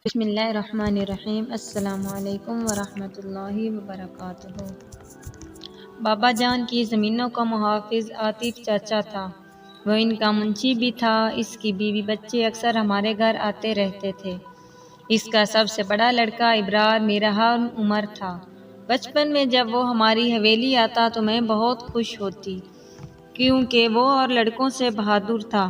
بسم اللہ الرحمن الرحیم۔ السلام علیکم ورحمۃ اللہ وبرکاتہ۔ بابا جان کی زمینوں کا محافظ عاطف چاچا تھا۔ وہ ان کا منشی بھی تھا۔ اس کی بیوی بچے اکثر ہمارے گھر آتے رہتے تھے۔ اس کا سب سے بڑا لڑکا ابرار میرا ہم عمر تھا۔ بچپن میں جب وہ ہماری حویلی آتا تو میں بہت خوش ہوتی، کیونکہ وہ اور لڑکوں سے بہادر تھا۔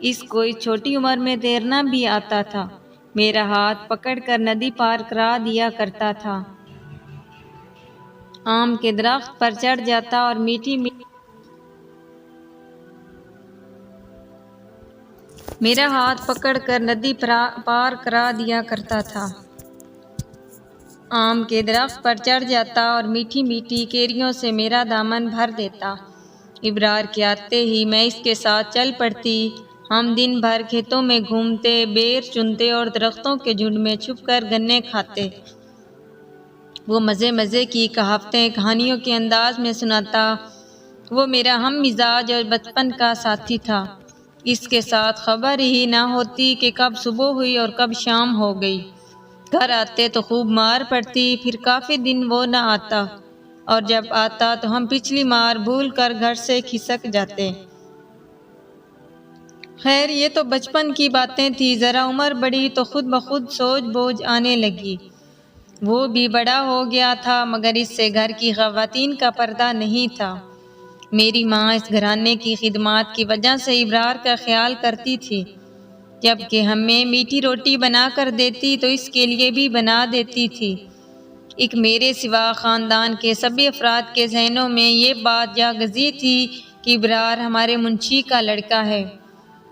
اس کو اس چھوٹی عمر میں تیرنا بھی آتا تھا۔ میرا ہاتھ پکڑ کر ندی پار کرا دیا کرتا تھا۔ آم کے درخت پر چڑھ جاتا اور میٹھی میرا ہاتھ پکڑ کر ندی پار کرا دیا کرتا تھا۔ آم کے درخت پر چڑھ جاتا اور میٹھی میٹھی کیریوں سے میرا دامن بھر دیتا۔ ابرار کے آتے ہی میں اس کے ساتھ چل پڑتی۔ ہم دن بھر کھیتوں میں گھومتے، بیر چنتے اور درختوں کے جھنڈ میں چھپ کر گنے کھاتے۔ وہ مزے مزے کی کہاوتیں کہانیوں کے انداز میں سناتا۔ وہ میرا ہم مزاج اور بچپن کا ساتھی تھا۔ اس کے ساتھ خبر ہی نہ ہوتی کہ کب صبح ہوئی اور کب شام ہو گئی۔ گھر آتے تو خوب مار پڑتی، پھر کافی دن وہ نہ آتا، اور جب آتا تو ہم پچھلی مار بھول کر گھر سے کھسک جاتے۔ خیر یہ تو بچپن کی باتیں تھی۔ ذرا عمر بڑھی تو خود بخود سوج بوجھ آنے لگی۔ وہ بھی بڑا ہو گیا تھا، مگر اس سے گھر کی خواتین کا پردہ نہیں تھا۔ میری ماں اس گھرانے کی خدمات کی وجہ سے ابرار کا خیال کرتی تھی۔ جب کہ ہمیں میٹھی روٹی بنا کر دیتی تو اس کے لیے بھی بنا دیتی تھی۔ ایک میرے سوا خاندان کے سبھی افراد کے ذہنوں میں یہ بات جا گزی تھی کہ ابرار ہمارے منشی کا لڑکا ہے۔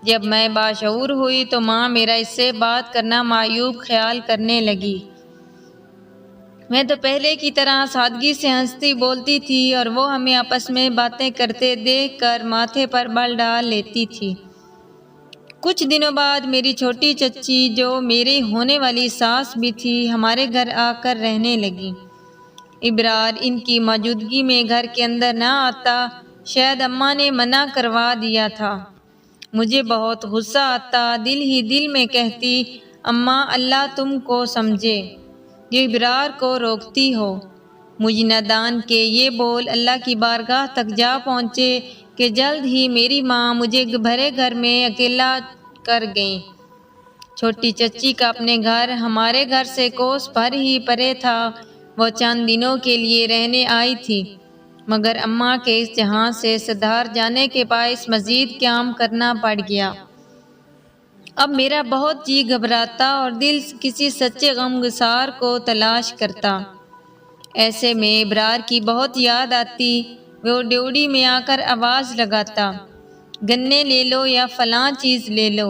جب میں باشعور ہوئی تو ماں میرا اس سے بات کرنا معیوب خیال کرنے لگی۔ میں تو پہلے کی طرح سادگی سے ہنستی بولتی تھی اور وہ ہمیں آپس میں باتیں کرتے دیکھ کر ماتھے پر بل ڈال لیتی تھی۔ کچھ دنوں بعد میری چھوٹی چچی، جو میری ہونے والی ساس بھی تھی، ہمارے گھر آ کر رہنے لگی۔ ابرار ان کی موجودگی میں گھر کے اندر نہ آتا، شاید اماں نے منع کروا دیا تھا۔ مجھے بہت غصہ آتا، دل ہی دل میں کہتی، اماں اللہ تم کو سمجھے جو ابرار کو روکتی ہو۔ مجھ نادان کے یہ بول اللہ کی بارگاہ تک جا پہنچے کہ جلد ہی میری ماں مجھے بھرے گھر میں اکیلا کر گئیں۔ چھوٹی چچی کا اپنے گھر ہمارے گھر سے کوس بھر ہی پرے تھا۔ وہ چند دنوں کے لیے رہنے آئی تھی، مگر اماں کے اس جہاں سے صدار جانے کے باعث مزید قیام کرنا پڑ گیا۔ اب میرا بہت جی گھبراتا اور دل کسی سچے غمگسار کو تلاش کرتا۔ ایسے میں ابرار کی بہت یاد آتی۔ وہ ڈیوڑی میں آ کر آواز لگاتا، گنے لے لو یا فلاں چیز لے لو،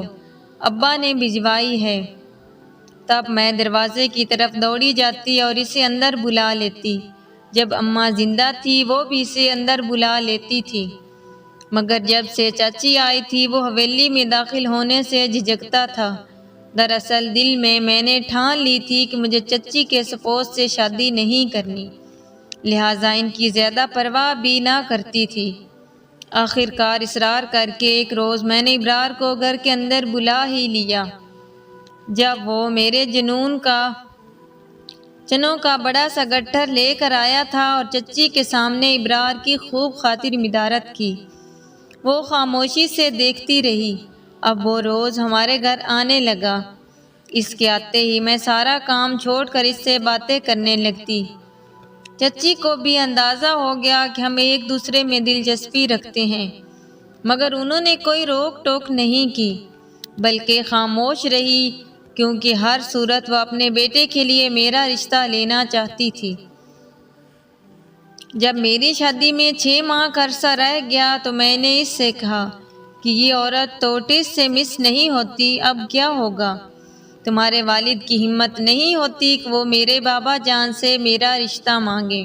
ابا نے بھجوائی ہے۔ تب میں دروازے کی طرف دوڑی جاتی اور اسے اندر بلا لیتی۔ جب اماں زندہ تھی وہ بھی اسے اندر بلا لیتی تھی، مگر جب سے چاچی آئی تھی وہ حویلی میں داخل ہونے سے جھجکتا تھا۔ دراصل دل میں نے ٹھان لی تھی کہ مجھے چچی کے سپوت سے شادی نہیں کرنی، لہٰذا ان کی زیادہ پرواہ بھی نہ کرتی تھی۔ آخر کار اصرار کر کے ایک روز میں نے ابرار کو گھر کے اندر بلا ہی لیا۔ جب وہ میرے چنوں کا بڑا سا گٹھر لے کر آیا تھا اور چچی کے سامنے ابرار کی خوب خاطر مدارت کی، وہ خاموشی سے دیکھتی رہی۔ اب وہ روز ہمارے گھر آنے لگا۔ اس کے آتے ہی میں سارا کام چھوڑ کر اس سے باتیں کرنے لگتی۔ چچی کو بھی اندازہ ہو گیا کہ ہم ایک دوسرے میں دلچسپی رکھتے ہیں، مگر انہوں نے کوئی روک ٹوک نہیں کی، بلکہ خاموش رہی، کیونکہ ہر صورت وہ اپنے بیٹے کے لیے میرا رشتہ لینا چاہتی تھی۔ جب میری شادی میں 6 ماہ کا عرصہ رہ گیا تو میں نے اس سے کہا کہ یہ عورت تو ٹس سے مس نہیں ہوتی، اب کیا ہوگا؟ تمہارے والد کی ہمت نہیں ہوتی کہ وہ میرے بابا جان سے میرا رشتہ مانگے۔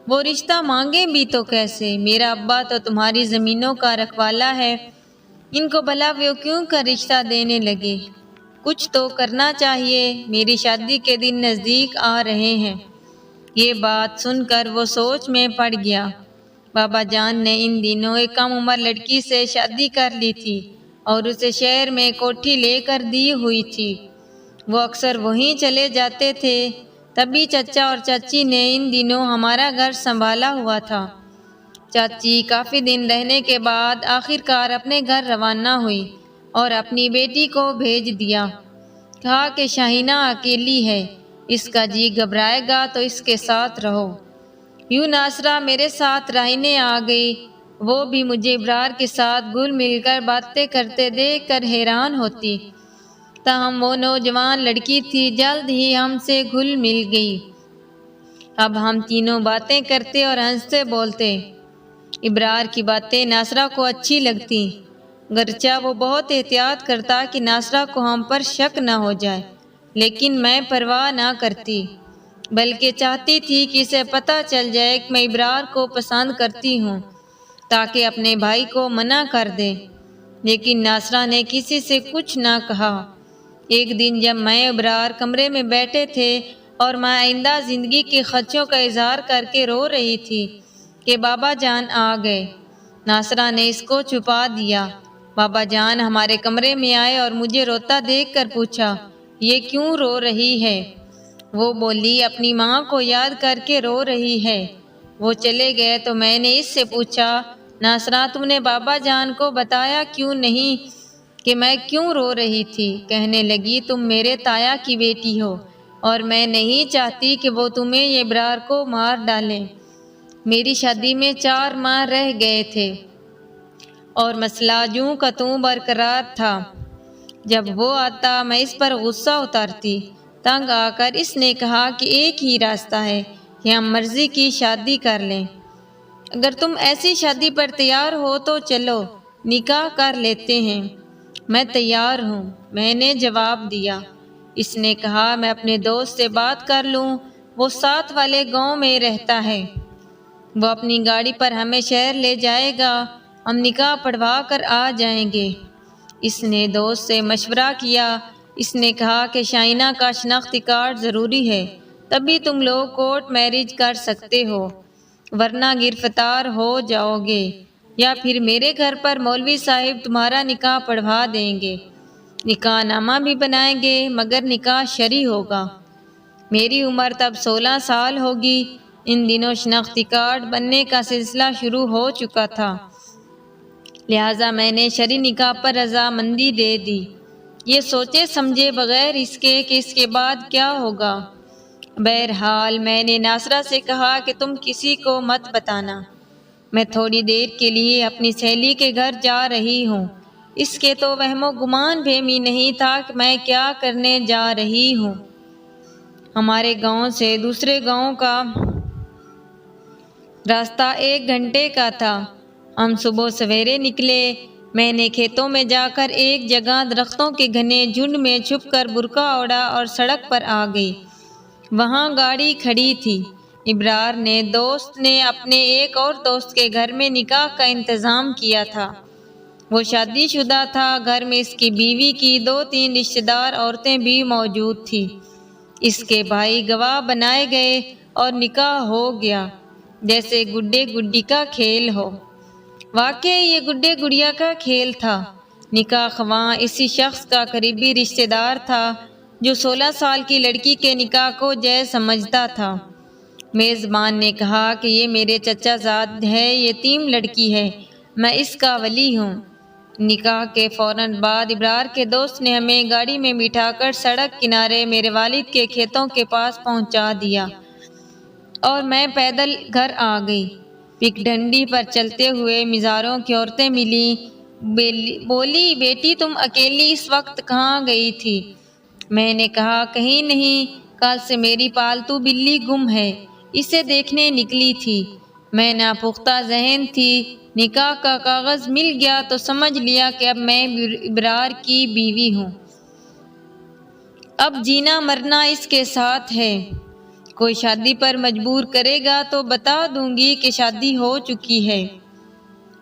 وہ رشتہ مانگے بھی تو کیسے؟ میرا ابا تو تمہاری زمینوں کا رکھوالا ہے، ان کو بھلا وہ کیوں کر رشتہ دینے لگے؟ کچھ تو کرنا چاہیے، میری شادی کے دن نزدیک آ رہے ہیں۔ یہ بات سن کر وہ سوچ میں پڑ گیا۔ بابا جان نے ان دنوں ایک کم عمر لڑکی سے شادی کر لی تھی اور اسے شہر میں کوٹھی لے کر دی ہوئی تھی۔ وہ اکثر وہیں چلے جاتے تھے۔ تبھی چچا اور چاچی نے ان دنوں ہمارا گھر سنبھالا ہوا تھا۔ چاچی کافی دن رہنے کے بعد آخرکار اپنے گھر روانہ ہوئی اور اپنی بیٹی کو بھیج دیا۔ کہا کہ شاہینہ اکیلی ہے، اس کا جی گھبرائے گا تو اس کے ساتھ رہو۔ یوں ناصرہ میرے ساتھ رہنے آ گئی۔ وہ بھی مجھے ابرار کے ساتھ گل مل کر باتیں کرتے دیکھ کر حیران ہوتی۔ تاہم وہ نوجوان لڑکی تھی، جلد ہی ہم سے گھل مل گئی۔ اب ہم تینوں باتیں کرتے اور ہنستے بولتے۔ ابرار کی باتیں ناصرہ کو اچھی لگتی، گرچہ وہ بہت احتیاط کرتا کہ ناصرہ کو ہم پر شک نہ ہو جائے، لیکن میں پرواہ نہ کرتی، بلکہ چاہتی تھی کہ اسے پتہ چل جائے کہ میں ابرار کو پسند کرتی ہوں، تاکہ اپنے بھائی کو منع کر دے۔ لیکن ناصرہ نے کسی سے کچھ نہ کہا۔ ایک دن جب میں ابرار کمرے میں بیٹھے تھے اور میں آئندہ زندگی کے خدشوں کا اظہار کر کے رو رہی تھی کہ بابا جان آ گئے۔ ناصرہ نے اس کو چھپا دیا۔ بابا جان ہمارے کمرے میں آئے اور مجھے روتا دیکھ کر پوچھا، یہ کیوں رو رہی ہے؟ وہ بولی اپنی ماں کو یاد کر کے رو رہی ہے۔ وہ چلے گئے تو میں نے اس سے پوچھا، ناصرہ تم نے بابا جان کو بتایا کیوں نہیں کہ میں کیوں رو رہی تھی؟ کہنے لگی تم میرے تایا کی بیٹی ہو اور میں نہیں چاہتی کہ وہ تمہیں یہ ابرار کو مار ڈالیں۔ میری شادی میں 4 ماہ رہ گئے تھے اور مسئلہ جوں کا توں برقرار تھا۔ جب وہ آتا میں اس پر غصہ اتارتی۔ تنگ آ کر اس نے کہا کہ ایک ہی راستہ ہے کہ ہم مرضی کی شادی کر لیں۔ اگر تم ایسی شادی پر تیار ہو تو چلو نکاح کر لیتے ہیں۔ میں تیار ہوں، میں نے جواب دیا۔ اس نے کہا میں اپنے دوست سے بات کر لوں، وہ ساتھ والے گاؤں میں رہتا ہے، وہ اپنی گاڑی پر ہمیں شہر لے جائے گا، ہم نکاح پڑھوا کر آ جائیں گے۔ اس نے دوست سے مشورہ کیا۔ اس نے کہا کہ شاہینہ کا شناختی کارڈ ضروری ہے، تبھی تم لوگ کورٹ میرج کر سکتے ہو، ورنہ گرفتار ہو جاؤ گے، یا پھر میرے گھر پر مولوی صاحب تمہارا نکاح پڑھوا دیں گے، نکاح نامہ بھی بنائیں گے، مگر نکاح شرعی ہوگا۔ میری عمر تب 16 سال ہوگی۔ ان دنوں شناختی کارڈ بننے کا سلسلہ شروع ہو چکا تھا، لہٰذا میں نے شرعی نکاح پر رضامندی دے دی، یہ سوچے سمجھے بغیر اس کے کہ اس کے بعد کیا ہوگا۔ بہرحال میں نے ناصرہ سے کہا کہ تم کسی کو مت بتانا، میں تھوڑی دیر کے لیے اپنی سہیلی کے گھر جا رہی ہوں۔ اس کے تو وہم و گمان بھی نہیں تھا کہ میں کیا کرنے جا رہی ہوں۔ ہمارے گاؤں سے دوسرے گاؤں کا راستہ 1 گھنٹے کا تھا۔ ہم صبح سویرے نکلے۔ میں نے کھیتوں میں جا کر ایک جگہ درختوں کے گھنے جھنڈ میں چھپ کر برقع اوڑھا اور سڑک پر آ گئی۔ وہاں گاڑی کھڑی تھی۔ ابرار نے دوست نے اپنے ایک اور دوست کے گھر میں نکاح کا انتظام کیا تھا۔ وہ شادی شدہ تھا۔ گھر میں اس کی بیوی کی 2-3 رشتہ دار عورتیں بھی موجود تھیں۔ اس کے بھائی گواہ بنائے گئے اور نکاح ہو گیا، جیسے گڈے گڈی کا کھیل ہو۔ واقعی یہ گڈے گڑیا کا کھیل تھا۔ نکاح خواں اسی شخص کا قریبی رشتہ دار تھا جو 16 سال کی لڑکی کے نکاح کو جائز سمجھتا تھا۔ میزبان نے کہا کہ یہ میرے چچا زاد ہے، یتیم لڑکی ہے، میں اس کا ولی ہوں۔ نکاح کے فوراً بعد ابرار کے دوست نے ہمیں گاڑی میں بٹھا کر سڑک کنارے میرے والد کے کھیتوں کے پاس پہنچا دیا اور میں پیدل گھر آ گئی۔ پک ڈنڈی پر چلتے ہوئے مزاروں کی عورتیں ملیں، بولی بیٹی تم اکیلی اس وقت کہاں گئی تھی؟ میں نے کہا کہیں نہیں، کل سے میری پالتو بلی گم ہے، اسے دیکھنے نکلی تھی۔ میں ناپختہ ذہن تھی۔ نکاح کا کاغذ مل گیا تو سمجھ لیا کہ اب میں ابرار کی بیوی ہوں، اب جینا مرنا اس کے ساتھ ہے۔ کوئی شادی پر مجبور کرے گا تو بتا دوں گی کہ شادی ہو چکی ہے۔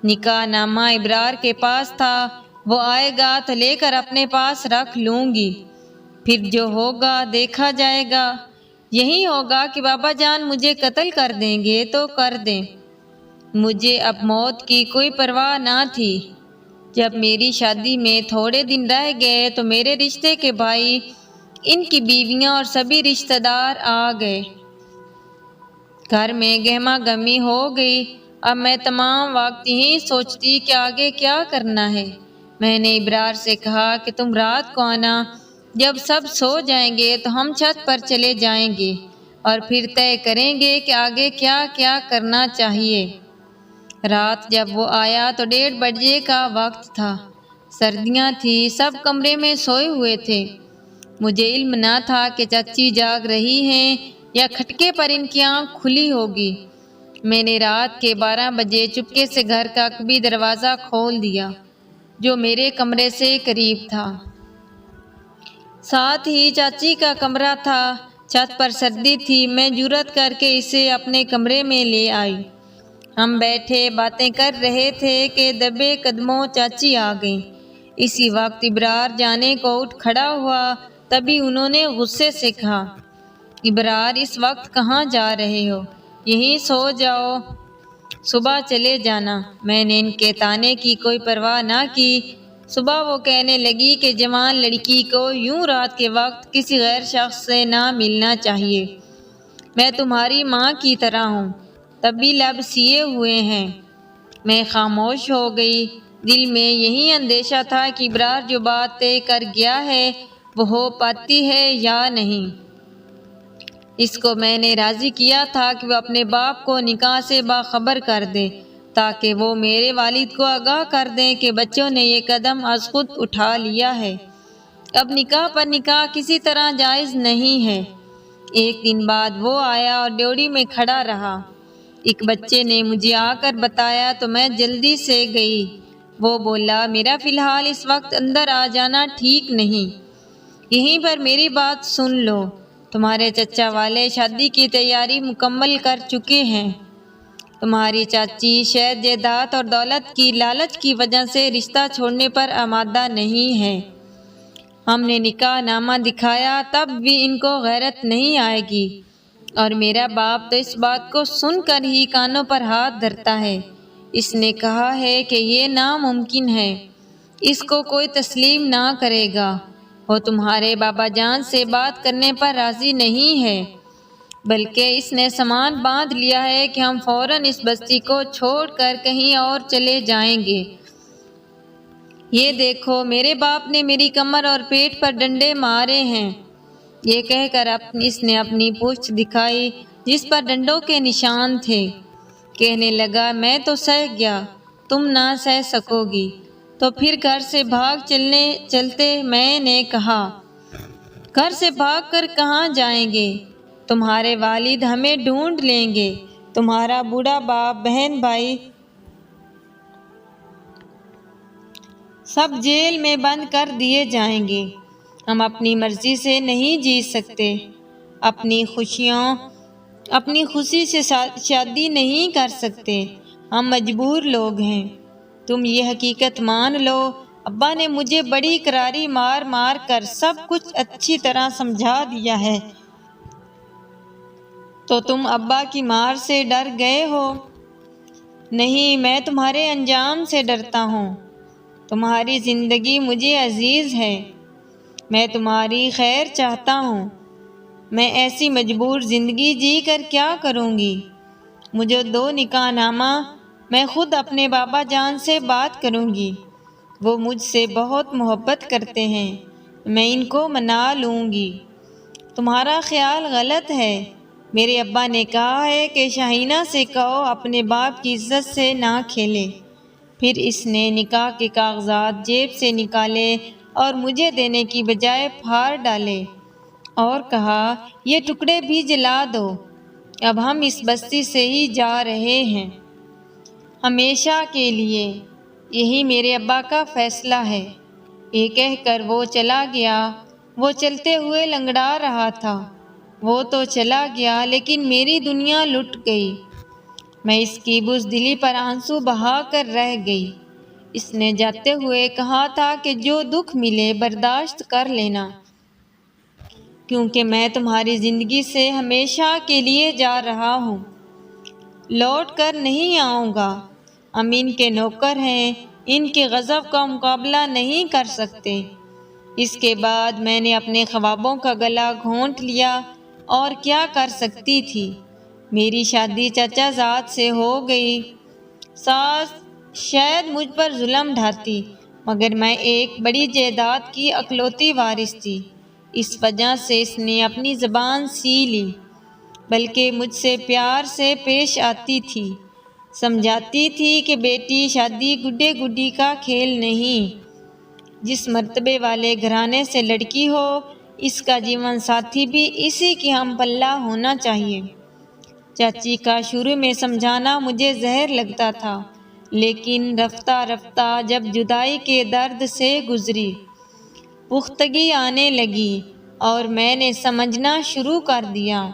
نکاح نامہ ابرار کے پاس تھا، وہ آئے گا تو لے کر اپنے پاس رکھ لوں گی، پھر جو ہوگا دیکھا جائے گا۔ یہی ہوگا کہ بابا جان مجھے قتل کر دیں گے تو کر دیں، مجھے اب موت کی کوئی پرواہ نہ تھی۔ جب میری شادی میں تھوڑے دن رہ گئے تو میرے رشتے کے بھائی ان کی بیویاں اور سبھی رشتہ دار آ گئے۔ گھر میں گہما گہمی ہو گئی۔ اب میں تمام وقت یہی سوچتی کہ آگے کیا کرنا ہے۔ میں نے ابرار سے کہا کہ تم رات کو آنا، جب سب سو جائیں گے تو ہم چھت پر چلے جائیں گے اور پھر طے کریں گے کہ آگے کیا کیا کرنا چاہیے۔ رات جب وہ آیا تو 1:30 بجے کا وقت تھا۔ سردیاں تھی، سب کمرے میں سوئے ہوئے تھے۔ مجھے علم نہ تھا کہ چچی جاگ رہی ہیں یا کھٹکے پر ان کی آنکھ کھلی ہوگی۔ میں نے رات کے 12 بجے چپکے سے گھر کا کبھی دروازہ کھول دیا جو میرے کمرے سے قریب تھا۔ ساتھ ہی چاچی کا کمرہ تھا۔ چھت پر سردی تھی، میں جرأت کر کے اسے اپنے کمرے میں لے آئی۔ ہم بیٹھے باتیں کر رہے تھے کہ دبے قدموں چاچی آ گئیں۔ اسی وقت ابرار جانے کو اٹھ کھڑا ہوا۔ تبھی انہوں نے غصے سے کہا، ابرار اس وقت کہاں جا رہے ہو؟ یہیں سو جاؤ، صبح چلے جانا۔ میں نے ان کے طانے کی کوئی پرواہ نہ کی۔ صبح وہ کہنے لگی کہ جوان لڑکی کو یوں رات کے وقت کسی غیر شخص سے نہ ملنا چاہیے۔ میں تمہاری ماں کی طرح ہوں، تب بھی لب سیے ہوئے ہیں۔ میں خاموش ہو گئی۔ دل میں یہی اندیشہ تھا کہ ابرار جو بات طے کر گیا ہے وہ ہو پاتی ہے یا نہیں۔ اس کو میں نے راضی کیا تھا کہ وہ اپنے باپ کو نکاح سے باخبر کر دے تاکہ وہ میرے والد کو آگاہ کر دیں کہ بچوں نے یہ قدم از خود اٹھا لیا ہے۔ اب نکاح پر نکاح کسی طرح جائز نہیں ہے۔ ایک دن بعد وہ آیا اور ڈیوڑی میں کھڑا رہا۔ ایک بچے نے مجھے آ کر بتایا تو میں جلدی سے گئی۔ وہ بولا، میرا فی الحال اس وقت اندر آ جانا ٹھیک نہیں، یہیں پر میری بات سن لو۔ تمہارے چچا والے شادی کی تیاری مکمل کر چکے ہیں۔ تمہاری چاچی شہد جائیداد اور دولت کی لالچ کی وجہ سے رشتہ چھوڑنے پر آمادہ نہیں ہے۔ ہم نے نکاح نامہ دکھایا تب بھی ان کو غیرت نہیں آئے گی، اور میرا باپ تو اس بات کو سن کر ہی کانوں پر ہاتھ دھرتا ہے۔ اس نے کہا ہے کہ یہ ناممکن ہے، اس کو کوئی تسلیم نہ کرے گا۔ وہ تمہارے بابا جان سے بات کرنے پر راضی نہیں ہے، بلکہ اس نے سامان باندھ لیا ہے کہ ہم فوراً اس بستی کو چھوڑ کر کہیں اور چلے جائیں گے۔ یہ دیکھو، میرے باپ نے میری کمر اور پیٹ پر ڈنڈے مارے ہیں۔ یہ کہہ کر اس نے اپنی پوچھ دکھائی جس پر ڈنڈوں کے نشان تھے۔ کہنے لگا، میں تو سہ گیا، تم نہ سہ سکو گی تو پھر گھر سے بھاگ چلتے۔ میں نے کہا، گھر سے بھاگ کر کہاں جائیں گے؟ تمہارے والد ہمیں ڈھونڈ لیں گے، تمہارا بوڑھا باپ، بہن بھائی سب جیل میں بند کر دیے جائیں گے۔ ہم اپنی مرضی سے نہیں جی سکتے، اپنی خوشی سے شادی نہیں کر سکتے، ہم مجبور لوگ ہیں۔ تم یہ حقیقت مان لو، ابا نے مجھے بڑی کراری مار مار کر سب کچھ اچھی طرح سمجھا دیا ہے۔ تو تم ابا کی مار سے ڈر گئے ہو؟ نہیں، میں تمہارے انجام سے ڈرتا ہوں۔ تمہاری زندگی مجھے عزیز ہے، میں تمہاری خیر چاہتا ہوں۔ میں ایسی مجبور زندگی جی کر کیا کروں گی؟ مجھے دو نکاح نامہ، میں خود اپنے بابا جان سے بات کروں گی، وہ مجھ سے بہت محبت کرتے ہیں، میں ان کو منا لوں گی۔ تمہارا خیال غلط ہے، میرے ابا نے کہا ہے کہ شاہینہ سے کہو اپنے باپ کی عزت سے نہ کھیلے۔ پھر اس نے نکاح کے کاغذات جیب سے نکالے اور مجھے دینے کی بجائے پھاڑ ڈالے اور کہا، یہ ٹکڑے بھی جلا دو، اب ہم اس بستی سے ہی جا رہے ہیں، ہمیشہ کے لیے، یہی میرے ابا کا فیصلہ ہے۔ یہ کہہ کر وہ چلا گیا۔ وہ چلتے ہوئے لنگڑا رہا تھا۔ وہ تو چلا گیا لیکن میری دنیا لٹ گئی۔ میں اس کی بزدلی پر آنسو بہا کر رہ گئی۔ اس نے جاتے ہوئے کہا تھا کہ جو دکھ ملے برداشت کر لینا، کیونکہ میں تمہاری زندگی سے ہمیشہ کے لیے جا رہا ہوں، لوٹ کر نہیں آؤں گا۔ ہم ان کے نوکر ہیں، ان کے غضب کا مقابلہ نہیں کر سکتے۔ اس کے بعد میں نے اپنے خوابوں کا گلا گھونٹ لیا، اور کیا کر سکتی تھی؟ میری شادی چچا زاد سے ہو گئی۔ ساس شاید مجھ پر ظلم ڈھاتی، مگر میں ایک بڑی جائیداد کی اکلوتی وارث تھی۔ اس وجہ سے اس نے اپنی زبان سی لی، بلکہ مجھ سے پیار سے پیش آتی تھی، سمجھاتی تھی کہ بیٹی، شادی گڈے گڈی کا کھیل نہیں۔ جس مرتبے والے گھرانے سے لڑکی ہو، اس کا جیون ساتھی بھی اسی کی ہم پلہ ہونا چاہیے۔ چاچی کا شروع میں سمجھانا مجھے زہر لگتا تھا، لیکن رفتہ رفتہ جب جدائی کے درد سے گزری، پختگی آنے لگی اور میں نے سمجھنا شروع کر دیا۔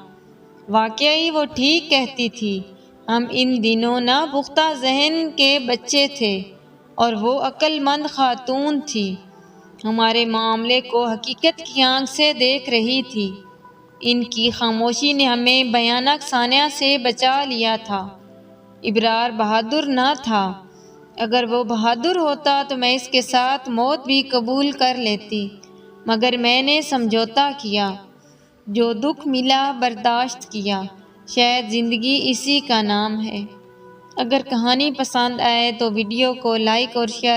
واقعی وہ ٹھیک کہتی تھی، ہم ان دنوں ناپختہ ذہن کے بچے تھے اور وہ عقل مند خاتون تھی، ہمارے معاملے کو حقیقت کی آنکھ سے دیکھ رہی تھی۔ ان کی خاموشی نے ہمیں بھیانک سانحہ سے بچا لیا تھا۔ ابرار بہادر نہ تھا، اگر وہ بہادر ہوتا تو میں اس کے ساتھ موت بھی قبول کر لیتی، مگر میں نے سمجھوتا کیا، جو دکھ ملا برداشت کیا، شاید زندگی اسی کا نام ہے۔ اگر کہانی پسند آئے تو ویڈیو کو لائک اور شیئر